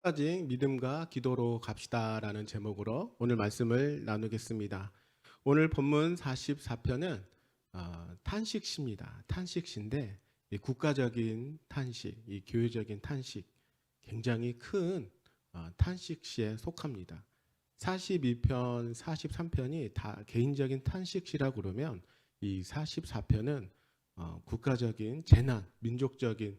까지 믿음과 기도로 갑시다라는 제목으로 오늘 말씀을 나누겠습니다. 오늘 본문 44편은 탄식시입니다. 탄식시인데 이 국가적인 탄식, 이 교회적인 탄식, 굉장히 큰 탄식시에 속합니다. 42편, 43편이 다 개인적인 탄식시라고 그러면 이 44편은 국가적인 재난, 민족적인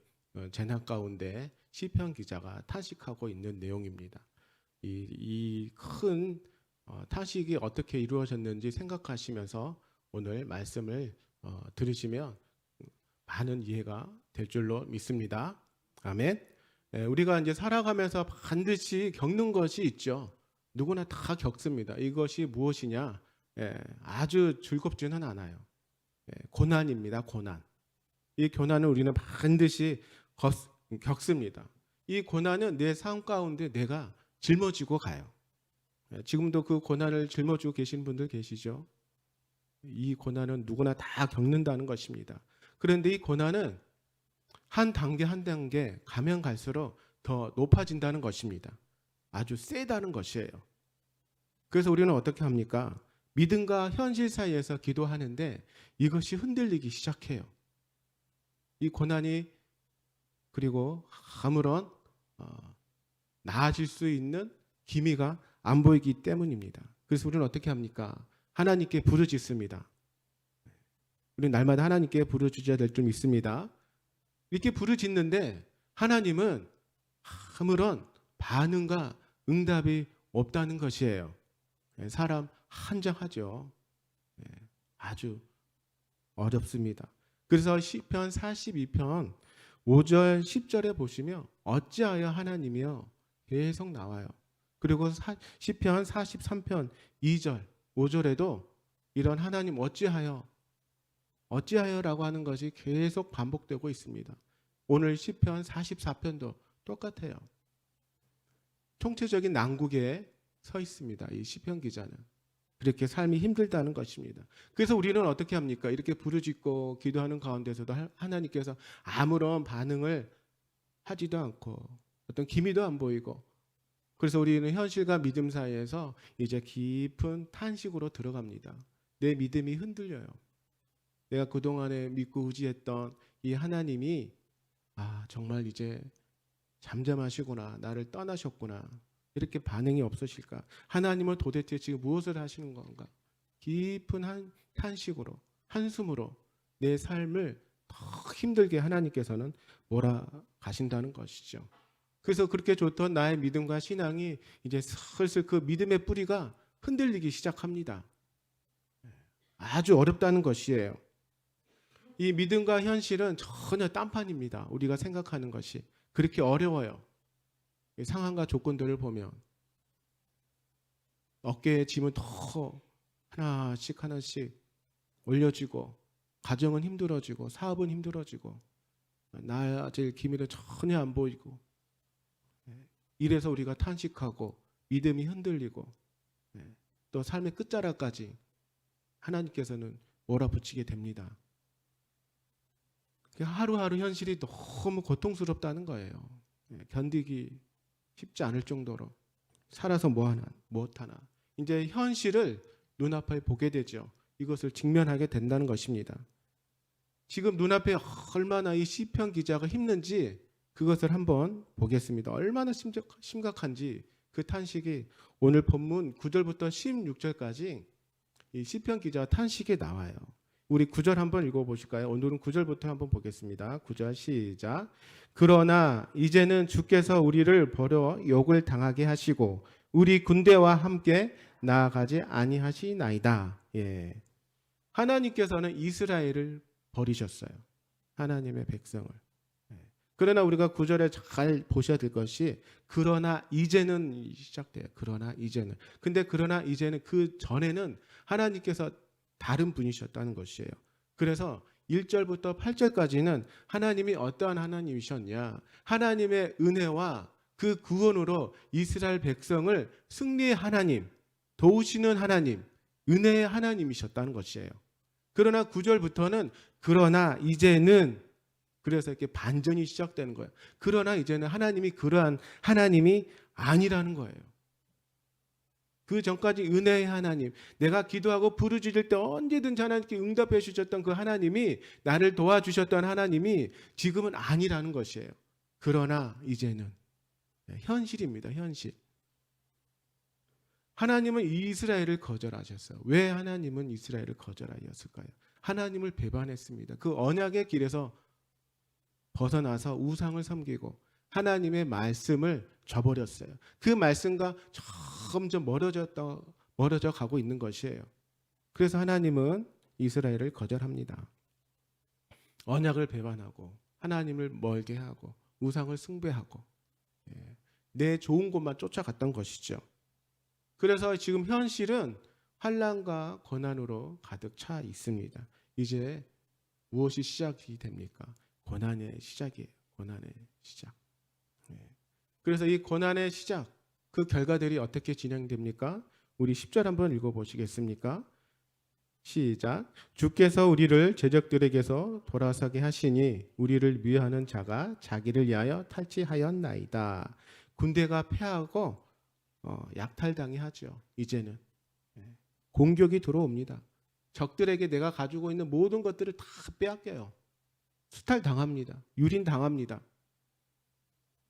재난 가운데 시편 기자가 탄식하고 있는 내용입니다. 이 큰 탄식이 어떻게 이루어졌는지 생각하시면서 오늘 말씀을 들으시면 많은 이해가 될 줄로 믿습니다. 아멘. 우리가 이제 살아가면서 반드시 겪는 것이 있죠. 누구나 다 겪습니다. 이것이 무엇이냐? 아주 즐겁지는 않아요. 고난입니다. 고난. 이 고난을 우리는 반드시 겪습니다. 이 고난은 내 삶 가운데 내가 짊어지고 가요. 지금도 그 고난을 짊어지고 계신 분들 계시죠? 이 고난은 누구나 다 겪는다는 것입니다. 그런데 이 고난은 한 단계 한 단계 가면 갈수록 더 높아진다는 것입니다. 아주 세다는 것이에요. 그래서 우리는 어떻게 합니까? 믿음과 현실 사이에서 기도하는데 이것이 흔들리기 시작해요. 이 고난이 그리고 아무런 나아질 수 있는 기미가 안 보이기 때문입니다. 그래서 우리는 어떻게 합니까? 하나님께 부르짖습니다. 우리는 날마다 하나님께 부르짖어야 될 줄 믿습니다. 이렇게 부르짖는데 하나님은 아무런 반응과 응답이 없다는 것이에요. 사람 한장하죠. 아주 어렵습니다. 그래서 시편 42편 5절 10절에 보시면 어찌하여 하나님이여 계속 나와요. 그리고 시편 43편 2절 5절에도 이런 하나님 어찌하여라고 하는 것이 계속 반복되고 있습니다. 오늘 시편 44편도 똑같아요. 총체적인 난국에 서 있습니다. 이 시편 기자는. 그렇게 삶이 힘들다는 것입니다. 그래서 우리는 어떻게 합니까? 이렇게 부르짖고 기도하는 가운데서도 하나님께서 아무런 반응을 하지도 않고 어떤 기미도 안 보이고, 그래서 우리는 현실과 믿음 사이에서 이제 깊은 탄식으로 들어갑니다. 내 믿음이 흔들려요. 내가 그동안에 믿고 의지했던 이 하나님이 정말 이제 잠잠하시구나, 나를 떠나셨구나, 이렇게 반응이 없으실까? 하나님은 도대체 지금 무엇을 하시는 건가? 깊은 탄식으로, 한숨으로 내 삶을 더 힘들게 하나님께서는 몰아가신다는 것이죠. 그래서 그렇게 좋던 나의 믿음과 신앙이 이제 슬슬 그 믿음의 뿌리가 흔들리기 시작합니다. 아주 어렵다는 것이에요. 이 믿음과 현실은 전혀 딴판입니다. 우리가 생각하는 것이 그렇게 어려워요. 상황과 조건들을 보면 어깨에 짐은 더 하나씩 올려지고, 가정은 힘들어지고, 사업은 힘들어지고, 나아질 기미는 전혀 안 보이고, 이래서 우리가 탄식하고 믿음이 흔들리고, 또 삶의 끝자락까지 하나님께서는 몰아붙이게 됩니다. 하루하루 현실이 너무 고통스럽다는 거예요. 견디기 쉽지 않을 정도로 살아서 무엇하나 이제 현실을 눈앞에 보게 되죠. 이것을 직면하게 된다는 것입니다. 지금 눈앞에 얼마나 이 시편 기자가 힘든지 그것을 한번 보겠습니다. 얼마나 심각한지 그 탄식이 오늘 본문 9절부터 16절까지 이 시편 기자 탄식이 나와요. 우리 9절 한번 읽어보실까요? 오늘은 9절부터 한번 보겠습니다. 9절 시작. 그러나 이제는 주께서 우리를 버려 욕을 당하게 하시고 우리 군대와 함께 나아가지 아니하시나이다. 하나님께서는 이스라엘을 버리셨어요. 하나님의 백성을. 그러나 우리가 9절에 잘 보셔야 될 것이 그러나 이제는 시작돼요. 그러나 이제는. 근데 그러나 이제는 그 전에는 하나님께서 다른 분이셨다는 것이에요. 그래서 1절부터 8절까지는 하나님이 어떠한 하나님이셨냐, 하나님의 은혜와 그 구원으로 이스라엘 백성을 승리의 하나님, 도우시는 하나님, 은혜의 하나님이셨다는 것이에요. 그러나 9절부터는 그러나 이제는 그래서 이렇게 반전이 시작되는 거예요. 그러나 이제는 하나님이 그러한 하나님이 아니라는 거예요. 그 전까지 은혜의 하나님, 내가 기도하고 부르짖을 때 언제든지 하나님께 응답해 주셨던 그 하나님이, 나를 도와주셨던 하나님이 지금은 아니라는 것이에요. 그러나 이제는 현실입니다. 현실. 하나님은 이스라엘을 거절하셨어요. 왜 하나님은 이스라엘을 거절하였을까요? 하나님을 배반했습니다. 그 언약의 길에서 벗어나서 우상을 섬기고 하나님의 말씀을 저버렸어요. 그 말씀과 점점 멀어져 가고 있는 것이에요. 그래서 하나님은 이스라엘을 거절합니다. 언약을 배반하고 하나님을 멀게 하고 우상을 숭배하고 내 좋은 곳만 쫓아갔던 것이죠. 그래서 지금 현실은 환난과 고난으로 가득 차 있습니다. 이제 무엇이 시작이 됩니까? 고난의 시작이에요. 고난의 시작. 그래서 이 고난의 시작, 그 결과들이 어떻게 진행됩니까? 우리 10절 한번 읽어보시겠습니까? 시작. 주께서 우리를 제적들에게서 돌아서게 하시니 우리를 미워하는 자가 자기를 위하여 탈취하였나이다. 군대가 패하고 약탈당해 하죠. 이제는 공격이 들어옵니다. 적들에게 내가 가지고 있는 모든 것들을 다 빼앗겨요. 수탈당합니다. 유린당합니다.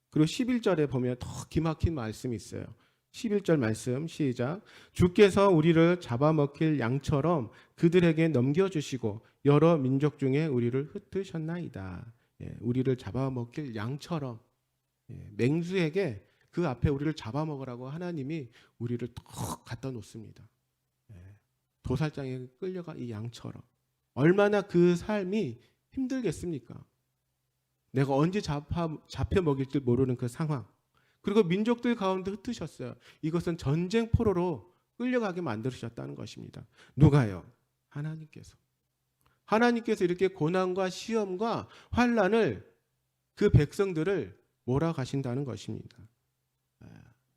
그리고 11절에 보면 더 기막힌 말씀이 있어요. 11절 말씀 시작. 주께서 우리를 잡아먹힐 양처럼 그들에게 넘겨주시고 여러 민족 중에 우리를 흩으셨나이다. 우리를 잡아먹힐 양처럼 맹수에게 그 앞에 우리를 잡아먹으라고 하나님이 우리를 턱 갖다 놓습니다. 도살장에 끌려가 이 양처럼. 얼마나 그 삶이 힘들겠습니까? 내가 언제 잡혀 먹일 줄 모르는 그 상황. 그리고 민족들 가운데 흩으셨어요. 이것은 전쟁 포로로 끌려가게 만들으셨다는 것입니다. 누가요? 하나님께서. 하나님께서 이렇게 고난과 시험과 환난을 그 백성들을 몰아가신다는 것입니다.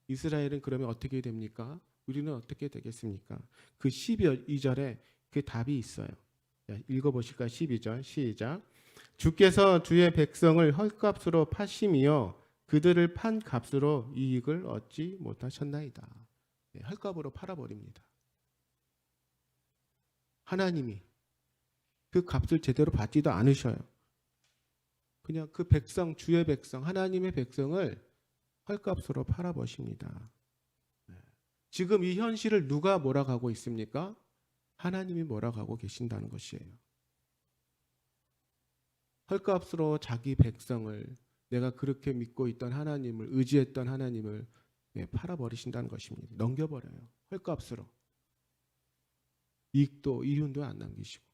이스라엘은 그러면 어떻게 됩니까? 우리는 어떻게 되겠습니까? 그 12절에 그 답이 있어요. 읽어보실까요? 12절 시작. 주께서 주의 백성을 헐값으로 파심이여 그들을 판 값으로 이익을 얻지 못하셨나이다. 헐값으로 팔아버립니다. 하나님이 그 값을 제대로 받지도 않으셔요. 그냥 그 백성, 주의 백성, 하나님의 백성을 헐값으로 팔아버립니다. 지금 이 현실을 누가 몰아가고 있습니까? 하나님이 몰아가고 계신다는 것이에요. 헐값으로 자기 백성을, 내가 그렇게 믿고 있던 하나님을, 의지했던 하나님을 팔아버리신다는 것입니다. 넘겨버려요. 헐값으로. 이익도 이윤도 안 남기시고.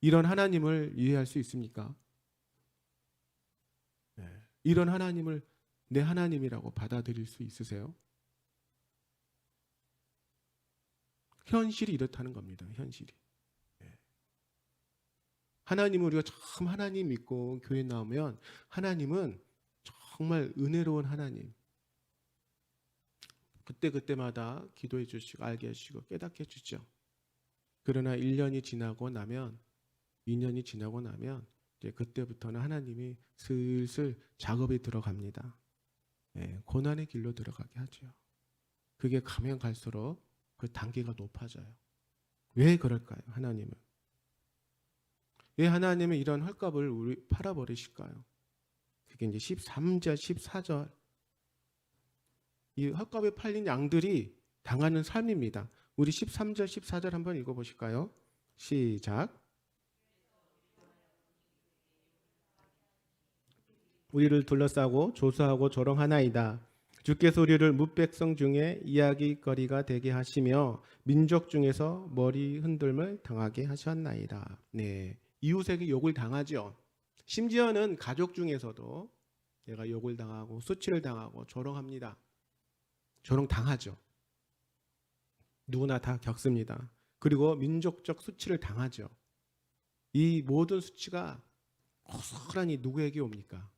이런 하나님을 이해할 수 있습니까? 이런 하나님을 내 하나님이라고 받아들일 수 있으세요? 현실이 이렇다는 겁니다. 현실이. 하나님을 우리가 참 하나님 믿고 교회 나오면 하나님은 정말 은혜로운 하나님. 그때마다 기도해 주시고 알게 해주시고 깨닫게 해주죠. 그러나 1년이 지나고 나면 2년이 지나고 나면 이제 그때부터는 하나님이 슬슬 작업이 들어갑니다. 고난의 길로 들어가게 하죠. 그게 가면 갈수록 그 단계가 높아져요. 왜 그럴까요? 하나님은. 왜 하나님은 이런 헐값을 우리 팔아버리실까요? 그게 이제 13절, 14절. 이 헐값에 팔린 양들이 당하는 삶입니다. 우리 13절, 14절 한번 읽어보실까요? 시작. 우리를 둘러싸고 조수하고 조롱하나이다. 주께서 우리를 뭇백성 중에 이야기거리가 되게 하시며 민족 중에서 머리 흔들림을 당하게 하셨나이다. 이웃에게 욕을 당하죠. 심지어는 가족 중에서도 얘가 욕을 당하고 수치를 당하고 조롱합니다. 조롱당하죠. 누구나 다 겪습니다. 그리고 민족적 수치를 당하죠. 이 모든 수치가 고스란히 누구에게 옵니까?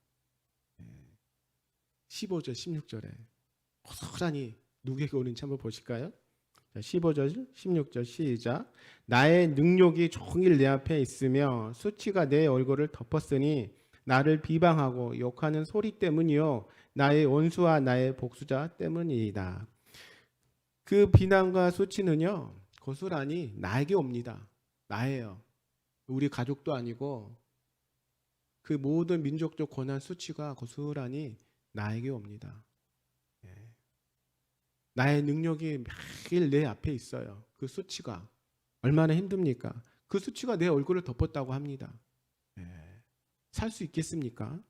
15절, 16절에 고스란히 누구에게 오는지 한번 보실까요? 자, 15절, 16절 시작. 나의 능욕이 종일 내 앞에 있으며 수치가 내 얼굴을 덮었으니 나를 비방하고 욕하는 소리 때문이요 나의 원수와 나의 복수자 때문이다. 그 비난과 수치는요 고스란히 나에게 옵니다. 나예요. 우리 가족도 아니고 그 모든 민족적 고난 수치가 고스란히 나에게 옵니다. 나의 능력이 매일 내 앞에 있어요. 그 수치가 얼마나 힘듭니까? 그 수치가 내 얼굴을 덮었다고 합니다. 살 수 있겠습니까?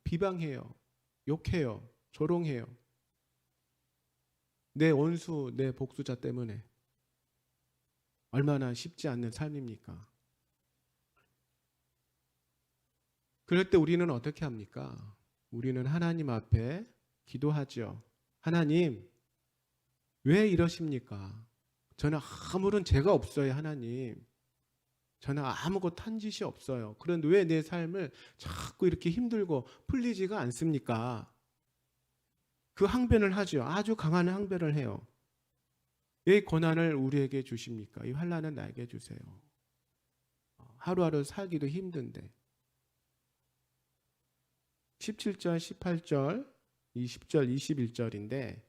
비방해요. 욕해요. 조롱해요. 내 원수, 내 복수자 때문에 얼마나 쉽지 않는 삶입니까? 그럴 때 우리는 어떻게 합니까? 우리는 하나님 앞에 기도하죠. 하나님, 왜 이러십니까? 저는 아무런 죄가 없어요, 하나님. 저는 아무것도 한 짓이 없어요. 그런데 왜 내 삶을 자꾸 이렇게 힘들고 풀리지가 않습니까? 그 항변을 하죠. 아주 강한 항변을 해요. 왜 고난을 우리에게 주십니까? 이 환난은 나에게 주세요. 하루하루 살기도 힘든데. 17절, 18절, 20절, 21절인데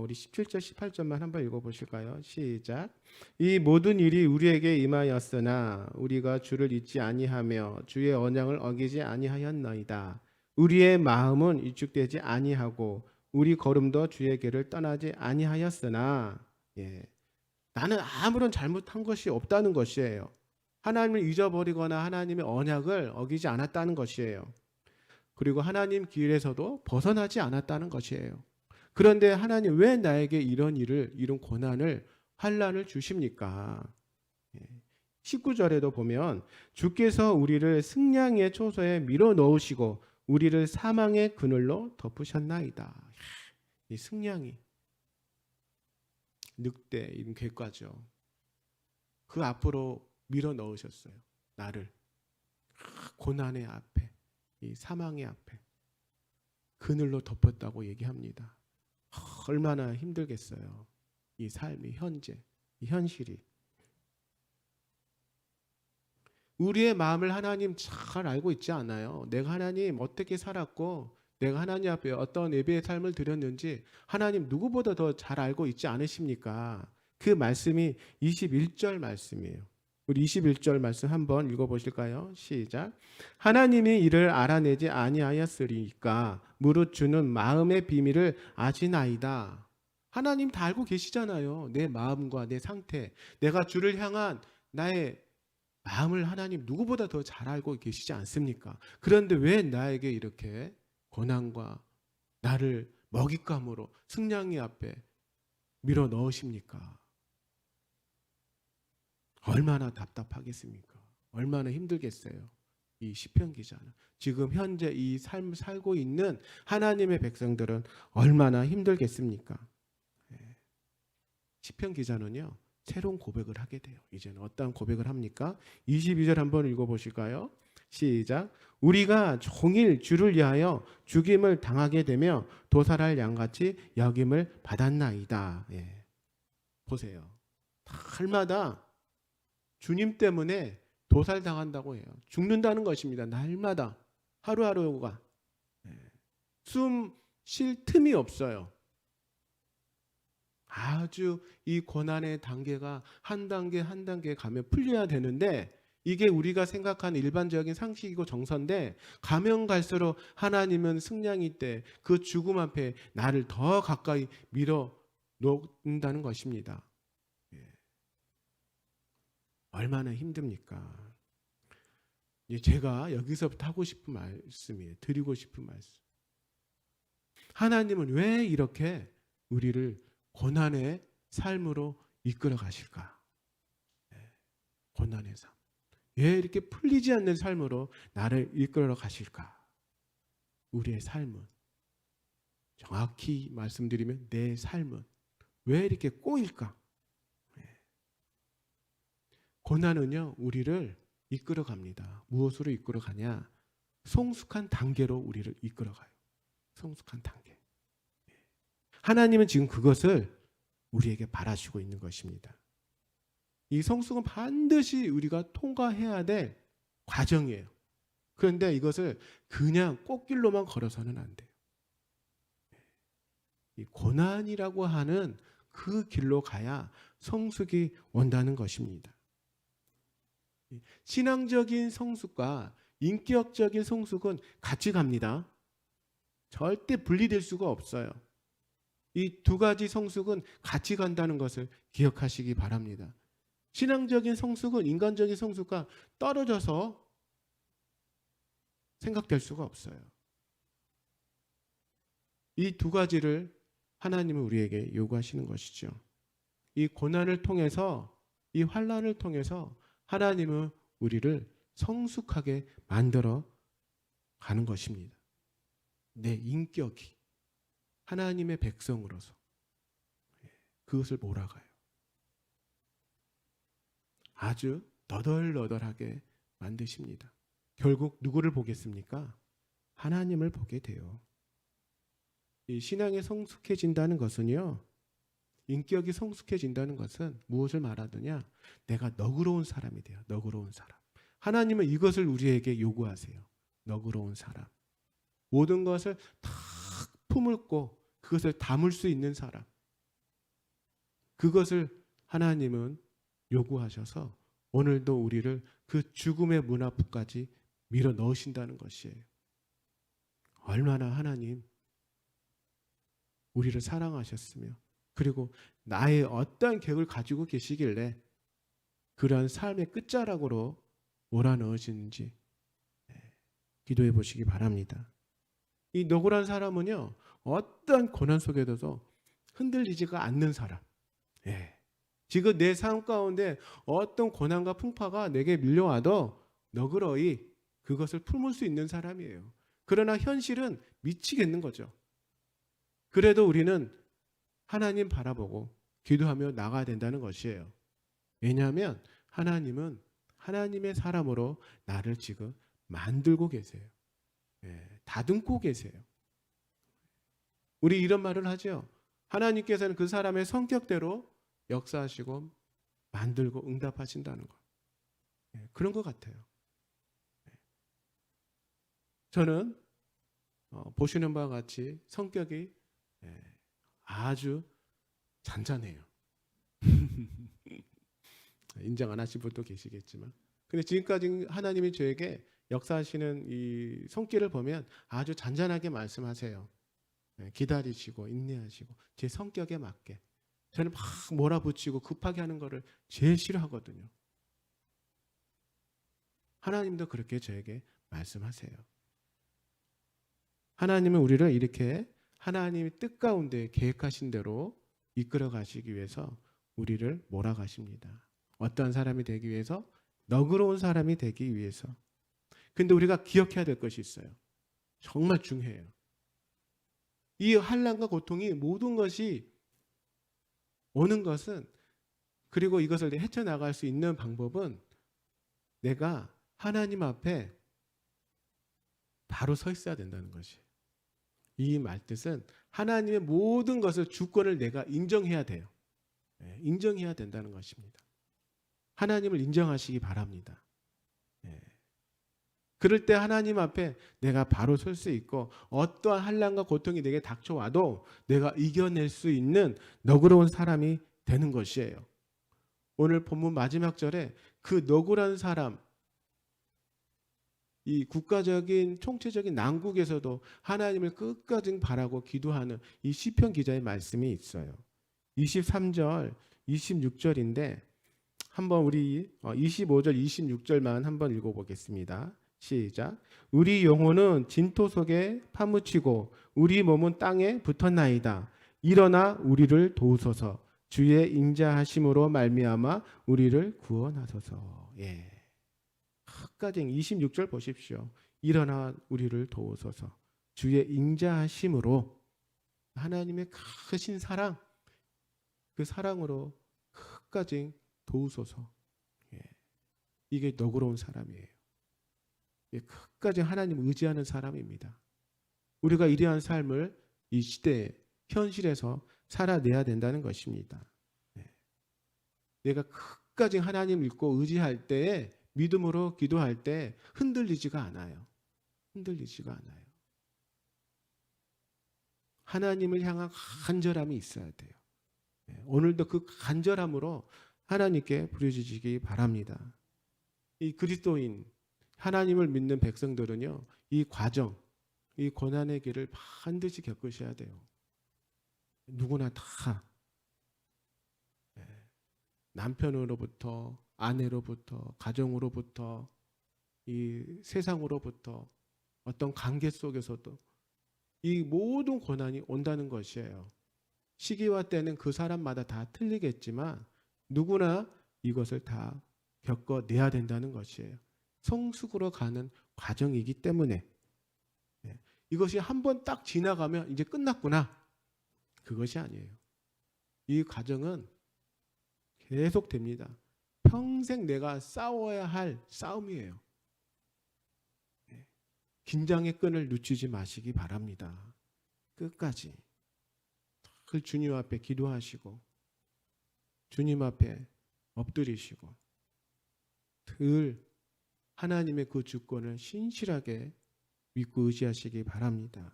우리 17절, 18절만 한번 읽어보실까요? 시작. 이 모든 일이 우리에게 임하였으나 우리가 주를 잊지 아니하며 주의 언약을 어기지 아니하였나이다. 우리의 마음은 위축되지 아니하고 우리 걸음도 주의 길을 떠나지 아니하였으나 나는 아무런 잘못한 것이 없다는 것이에요. 하나님을 잊어버리거나 하나님의 언약을 어기지 않았다는 것이에요. 그리고 하나님 길에서도 벗어나지 않았다는 것이에요. 그런데 하나님 왜 나에게 이런 고난을, 환난을 주십니까? 19절에도 보면 주께서 우리를 승량의 초소에 밀어 넣으시고 우리를 사망의 그늘로 덮으셨나이다. 이 승량이 늑대 이런 궤과죠. 그 앞으로 밀어 넣으셨어요. 나를 고난의 앞에, 이 사망의 앞에 그늘로 덮었다고 얘기합니다. 얼마나 힘들겠어요. 이 삶이 현재, 이 현실이. 우리의 마음을 하나님 잘 알고 있지 않아요? 내가 하나님 어떻게 살았고 내가 하나님 앞에 어떤 예배의 삶을 드렸는지 하나님 누구보다 더 잘 알고 있지 않으십니까? 그 말씀이 21절 말씀이에요. 우리 21절 말씀 한번 읽어보실까요? 시작. 하나님이 이를 알아내지 아니하였으리까 무릇 주는 마음의 비밀을 아시나이다. 하나님 다 알고 계시잖아요. 내 마음과 내 상태, 내가 주를 향한 나의 마음을 하나님 누구보다 더 잘 알고 계시지 않습니까? 그런데 왜 나에게 이렇게 고난과 나를 먹잇감으로 승냥이 앞에 밀어 넣으십니까? 얼마나 답답하겠습니까? 얼마나 힘들겠어요? 이 시편 기자는 지금 현재 이 삶을 살고 있는 하나님의 백성들은 얼마나 힘들겠습니까? 시편 기자는요 새로운 고백을 하게 돼요. 이제는 어떤 고백을 합니까? 22절 한번 읽어보실까요? 시작. 우리가 종일 주를 위하여 죽임을 당하게 되며 도살할 양같이 여김을 받았나이다. 보세요. 날마다 주님 때문에 도살당한다고 해요. 죽는다는 것입니다. 날마다 하루하루가 숨 쉴 틈이 없어요. 아주 이 고난의 단계가 한 단계 한 단계 가면 풀려야 되는데 이게 우리가 생각하는 일반적인 상식이고 정서인데 가면 갈수록 하나님은 승량이 때 그 죽음 앞에 나를 더 가까이 밀어 놓는다는 것입니다. 얼마나 힘듭니까? 제가 여기서부터 하고 싶은 말씀이에요. 드리고 싶은 말씀. 하나님은 왜 이렇게 우리를 고난의 삶으로 이끌어 가실까? 고난의 삶. 왜 이렇게 풀리지 않는 삶으로 나를 이끌어 가실까? 우리의 삶은 정확히 말씀드리면 내 삶은 왜 이렇게 꼬일까? 고난은요 우리를 이끌어 갑니다. 무엇으로 이끌어 가냐? 성숙한 단계로 우리를 이끌어 가요. 성숙한 단계. 하나님은 지금 그것을 우리에게 바라시고 있는 것입니다. 이 성숙은 반드시 우리가 통과해야 될 과정이에요. 그런데 이것을 그냥 꽃길로만 걸어서는 안 돼요. 이 고난이라고 하는 그 길로 가야 성숙이 온다는 것입니다. 신앙적인 성숙과 인격적인 성숙은 같이 갑니다. 절대 분리될 수가 없어요. 이 두 가지 성숙은 같이 간다는 것을 기억하시기 바랍니다. 신앙적인 성숙은 인간적인 성숙과 떨어져서 생각될 수가 없어요. 이 두 가지를 하나님은 우리에게 요구하시는 것이죠. 이 고난을 통해서, 이 환난을 통해서 하나님은 우리를 성숙하게 만들어 가는 것입니다. 내 인격이 하나님의 백성으로서 그것을 몰아가요. 아주 너덜너덜하게 만드십니다. 결국 누구를 보겠습니까? 하나님을 보게 돼요. 이 신앙이 성숙해진다는 것은요, 인격이 성숙해진다는 것은 무엇을 말하느냐? 내가 너그러운 사람이 돼요. 너그러운 사람. 하나님은 이것을 우리에게 요구하세요. 너그러운 사람. 모든 것을 다 품을고 그것을 담을 수 있는 사람. 그것을 하나님은 요구하셔서 오늘도 우리를 그 죽음의 문 앞까지 밀어 넣으신다는 것이에요. 얼마나 하나님 우리를 사랑하셨으며, 그리고 나의 어떠한 계획을 가지고 계시길래 그러한 삶의 끝자락으로 몰아넣으시는지 기도해 보시기 바랍니다. 이 너그러운 사람은요, 어떠한 고난 속에서도 흔들리지가 않는 사람. 지금 내 삶 가운데 어떤 고난과 풍파가 내게 밀려와도 너그러이 그것을 품을 수 있는 사람이에요. 그러나 현실은 미치겠는 거죠. 그래도 우리는 하나님 바라보고 기도하며 나가야 된다는 것이에요. 왜냐하면 하나님은 하나님의 사람으로 나를 지금 만들고 계세요. 다듬고 계세요. 우리 이런 말을 하죠. 하나님께서는 그 사람의 성격대로 역사하시고 만들고 응답하신다는 것. 그런 것 같아요. 저는 보시는 바와 같이 성격이 아주 잔잔해요. 인정 안 하신 분도 계시겠지만, 근데 지금까지 하나님이 저에게 역사하시는 이 손길을 보면 아주 잔잔하게 말씀하세요. 기다리시고 인내하시고 제 성격에 맞게. 저는 막 몰아붙이고 급하게 하는 거를 제일 싫어하거든요. 하나님도 그렇게 저에게 말씀하세요. 하나님은 우리를 이렇게 하나님의 뜻 가운데 계획하신 대로 이끌어 가시기 위해서 우리를 몰아가십니다. 어떤 사람이 되기 위해서? 너그러운 사람이 되기 위해서. 근데 우리가 기억해야 될 것이 있어요. 정말 중요해요. 이 환난과 고통이 모든 것이 오는 것은, 그리고 이것을 헤쳐나갈 수 있는 방법은 내가 하나님 앞에 바로 서 있어야 된다는 것이. 이 말뜻은 하나님의 모든 것을 주권을 내가 인정해야 돼요. 인정해야 된다는 것입니다. 하나님을 인정하시기 바랍니다. 그럴 때 하나님 앞에 내가 바로 설 수 있고, 어떠한 환난과 고통이 내게 닥쳐와도 내가 이겨낼 수 있는 너그러운 사람이 되는 것이에요. 오늘 본문 마지막 절에 그 너그러운 사람, 이 국가적인 총체적인 난국에서도 하나님을 끝까지 바라고 기도하는 이 시편 기자의 말씀이 있어요. 23절, 26절인데 한번 우리 25절, 26절만 한번 읽어보겠습니다. 시작. 우리 영혼은 진토 속에 파묻히고 우리 몸은 땅에 붙었나이다. 일어나 우리를 도우소서. 주의 인자하심으로 말미암아 우리를 구원하소서. 끝까지 26절 보십시오. 일어나 우리를 도우소서. 주의 인자하심으로, 하나님의 크신 사랑, 그 사랑으로 끝까지 도우소서. 이게 너그러운 사람이에요. 끝까지 하나님 의지하는 사람입니다. 우리가 이러한 삶을 이 시대에 현실에서 살아내야 된다는 것입니다. 내가 끝까지 하나님 믿고 의지할 때에 믿음으로 기도할 때 흔들리지가 않아요. 흔들리지가 않아요. 하나님을 향한 간절함이 있어야 돼요. 오늘도 그 간절함으로 하나님께 부르짖기 바랍니다. 이 그리스도인, 하나님을 믿는 백성들은요, 이 과정, 이 고난의 길을 반드시 겪으셔야 돼요. 누구나 다 남편으로부터, 아내로부터, 가정으로부터, 이 세상으로부터, 어떤 관계 속에서도 이 모든 고난이 온다는 것이에요. 시기와 때는 그 사람마다 다 틀리겠지만 누구나 이것을 다 겪어내야 된다는 것이에요. 성숙으로 가는 과정이기 때문에 이것이 한번 딱 지나가면 이제 끝났구나. 그것이 아니에요. 이 과정은 계속됩니다. 평생 내가 싸워야 할 싸움이에요. 긴장의 끈을 놓치지 마시기 바랍니다. 끝까지 그 주님 앞에 기도하시고 주님 앞에 엎드리시고 늘 하나님의 그 주권을 신실하게 믿고 의지하시기 바랍니다.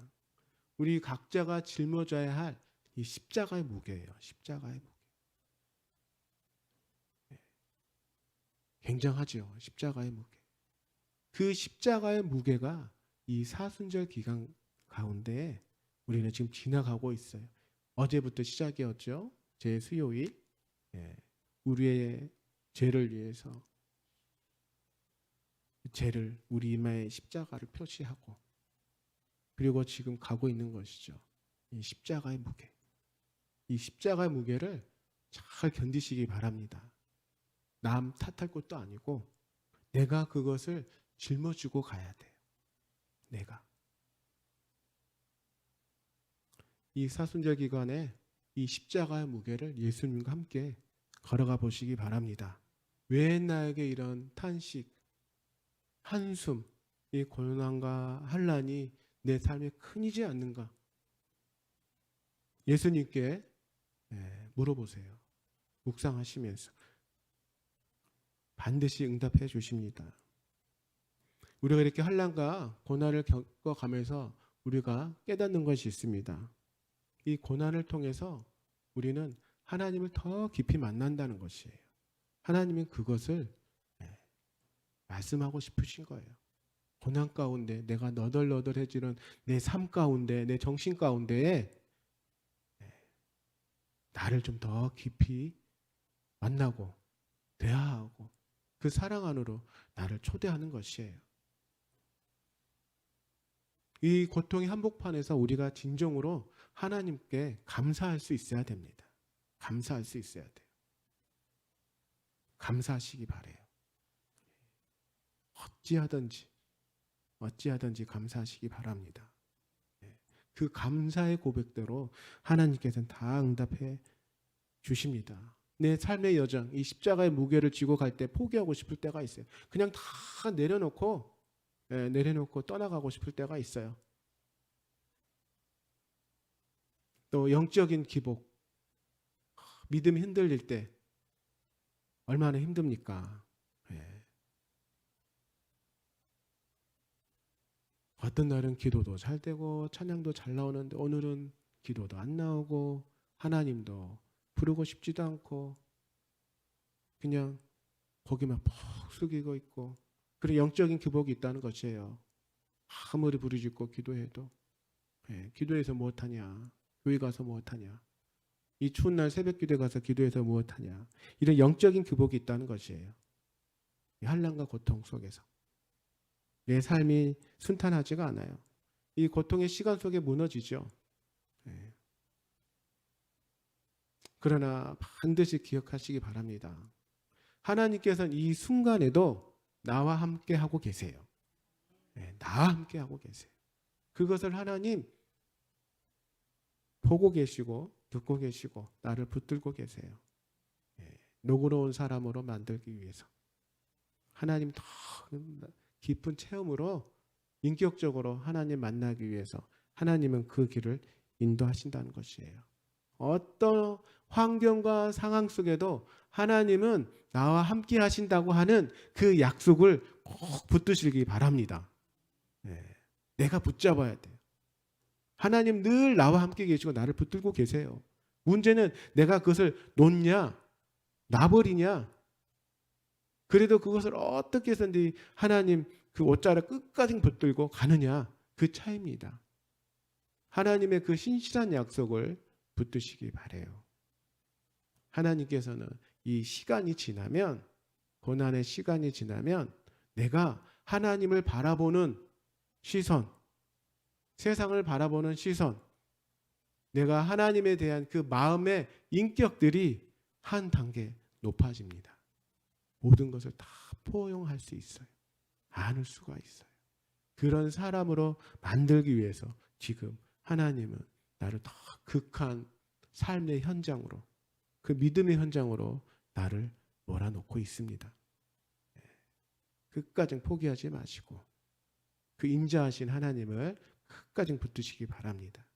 우리 각자가 짊어져야 할 이 십자가의 무게예요. 십자가의 무게. 굉장하죠. 십자가의 무게. 그 십자가의 무게가 이 사순절 기간 가운데 우리는 지금 지나가고 있어요. 어제부터 시작이었죠. 제 수요일. 우리의 죄를 위해서 죄를 우리 이마에 십자가를 표시하고 그리고 지금 가고 있는 것이죠. 이 십자가의 무게. 이 십자가의 무게를 잘 견디시기 바랍니다. 남 탓할 것도 아니고 내가 그것을 짊어지고 가야 돼요. 내가. 이 사순절 기간에 이 십자가의 무게를 예수님과 함께 걸어가 보시기 바랍니다. 왜 나에게 이런 탄식, 한숨, 이 고난과 환난이 내 삶에 큰이지 않는가? 예수님께 물어보세요. 묵상하시면서 반드시 응답해 주십니다. 우리가 이렇게 환난과 고난을 겪어가면서 우리가 깨닫는 것이 있습니다. 이 고난을 통해서 우리는 하나님을 더 깊이 만난다는 것이에요. 하나님은 그것을 말씀하고 싶으신 거예요. 고난 가운데 내가 너덜너덜해지는 내 삶 가운데 내 정신 가운데에 나를 좀 더 깊이 만나고 대화하고 그 사랑 안으로 나를 초대하는 것이에요. 이 고통의 한복판에서 우리가 진정으로 하나님께 감사할 수 있어야 됩니다. 감사할 수 있어야 돼요. 감사하시기 바래요. 어찌하든지 감사하시기 바랍니다. 그 감사의 고백대로 하나님께서는 다 응답해 주십니다. 내 삶의 여정, 이 십자가의 무게를 쥐고 갈 때 포기하고 싶을 때가 있어요. 그냥 다 내려놓고 떠나가고 싶을 때가 있어요. 또 영적인 기복, 믿음이 흔들릴 때 얼마나 힘듭니까? 어떤 날은 기도도 잘 되고 찬양도 잘 나오는데 오늘은 기도도 안 나오고 하나님도 부르고 싶지도 않고 그냥 거기만 푹 숙이고 있고 그리고 영적인 기복이 있다는 것이에요. 아무리 부르짖고 기도해도 기도해서 무엇하냐? 교회 가서 무엇하냐? 이 추운 날 새벽 기도에 가서 기도해서 무엇하냐? 이런 영적인 기복이 있다는 것이에요. 이 환난과 고통 속에서 내 삶이 순탄하지가 않아요. 이 고통의 시간 속에 무너지죠. 그러나 반드시 기억하시기 바랍니다. 하나님께서는 이 순간에도 나와 함께 하고 계세요. 나와 함께 하고 계세요. 그것을 하나님 보고 계시고 듣고 계시고 나를 붙들고 계세요. 노고로운 사람으로 만들기 위해서 하나님 더 깊은 체험으로 인격적으로 하나님 만나기 위해서 하나님은 그 길을 인도하신다는 것이에요. 환경과 상황 속에도 하나님은 나와 함께 하신다고 하는 그 약속을 꼭 붙드시기 바랍니다. 예, 내가 붙잡아야 돼요. 하나님 늘 나와 함께 계시고 나를 붙들고 계세요. 문제는 내가 그것을 놓냐, 놔버리냐. 그래도 그것을 어떻게 해서든지 하나님 그 옷자락 끝까지 붙들고 가느냐, 그 차이입니다. 하나님의 그 신실한 약속을 붙드시기 바래요. 하나님께서는 이 시간이 지나면, 고난의 시간이 지나면 내가 하나님을 바라보는 시선, 세상을 바라보는 시선, 내가 하나님에 대한 그 마음의 인격들이 한 단계 높아집니다. 모든 것을 다 포용할 수 있어요. 안을 수가 있어요. 그런 사람으로 만들기 위해서 지금 하나님은 나를 더 극한 삶의 현장으로, 그 믿음의 현장으로 나를 몰아놓고 있습니다. 끝까지 포기하지 마시고 그 인자하신 하나님을 끝까지 붙드시기 바랍니다.